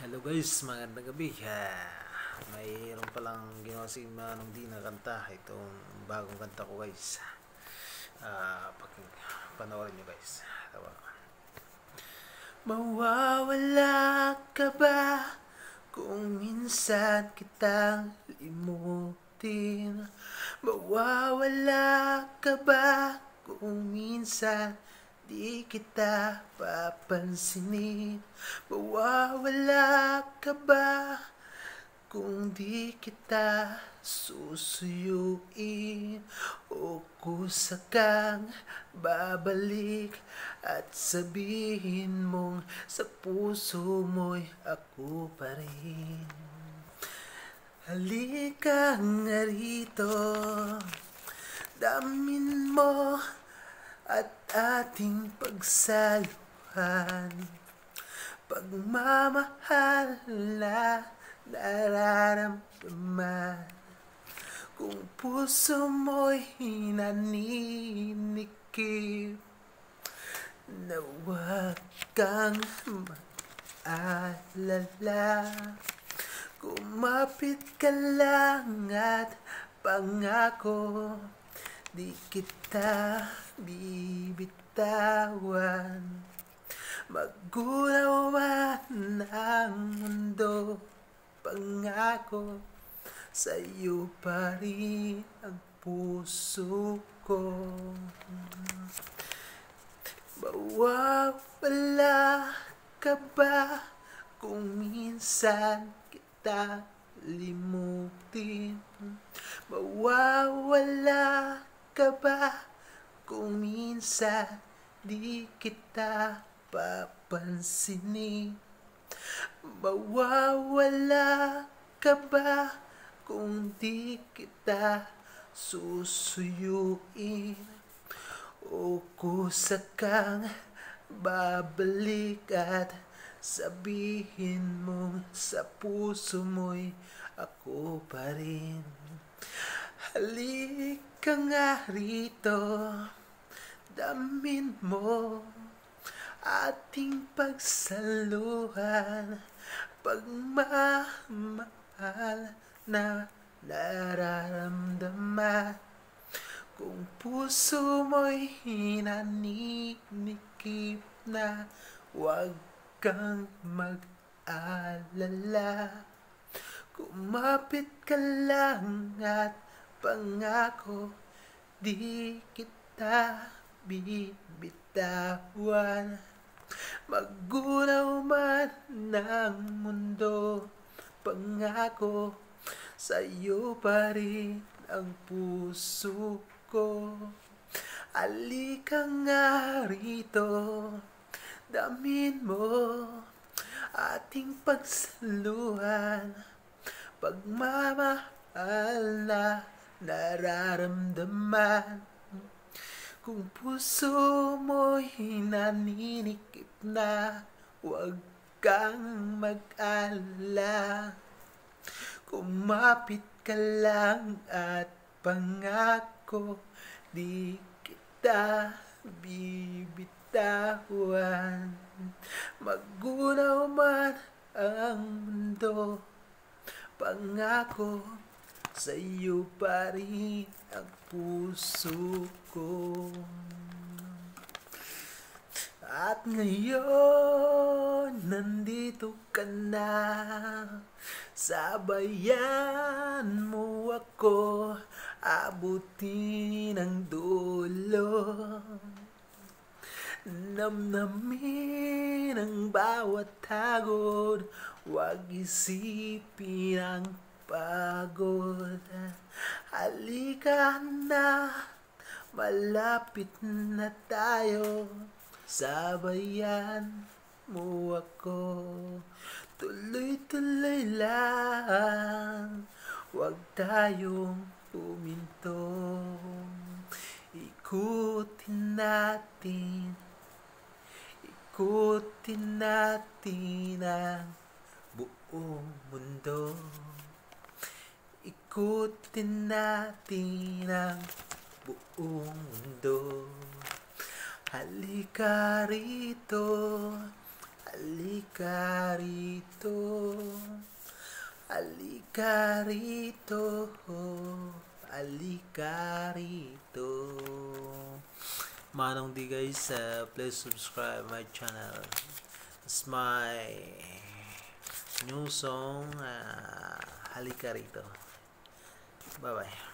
Hello guys, magandang gabi. Mayroon palang ginawa si Manong D na kanta. Itong bagong kanta ko guys. Panoorin nyo guys. Tawa. Mawawala ka ba kung minsan kitang limutin? Mawawala ka ba kung minsan di kita papansinin? Mawawala ka ba kung di kita susuyuin? O kusakang babalik at sabihin mong sa puso mo'y ako pa rin. Halika nga rito, damin mo at ating pagsaluhan. Pagmamahal na nararamdaman. Kung puso mo'y naninikip, na huwag kang mag-alala. Kumapit ka lang at pangako, di kita bibitawan. Maggulaw man ang mundo, pangako, sa'yo pa rin ang puso ko. Mawawala ka ba kung minsan kita limutin? Mawawala ka ba kung minsan di kita papansinin? Mawawala ka ba kung di kita susuyuin? O kusakang babalik at sabihin mong sa puso mo'y ako pa rin. Halika nga rito, damin mo ating pagsaluhan. Pagmamahal na nararamdaman. Kung puso mo'y naninikip na, huwag kang mag-alala. Kumapit ka lang at pangako, di kita bibitawan. Maggulaw man ng mundo, pangako, sa'yo pa rin ang puso ko. Halika nga rito, damin mo ating pagsaluhan. Pagmamahal na nararamdaman. Kung puso mo'y naninikip na, huwag kang mag-alala. Kumapit ka lang at pangako, di kita bibitawan. Maggulaw man ang mundo, pangako, sa'yo pa rin ang puso ko. At ngayon, nandito ka na, sabayan mo ako, abutin ang dulo. Namnamin ang bawat hagod, huwag isipin ang pagod. Halika na, malapit na tayo, sabayan mo ako. Tuloy-tuloy lang, huwag tayong huminto. Ikutin natin ang buong mundo. Ikutin natin ang buong mundo. Halika rito, Halika rito, halika rito, halika rito. Manong di guys, please subscribe my channel. It's my new song, Halika Rito. Bye bye.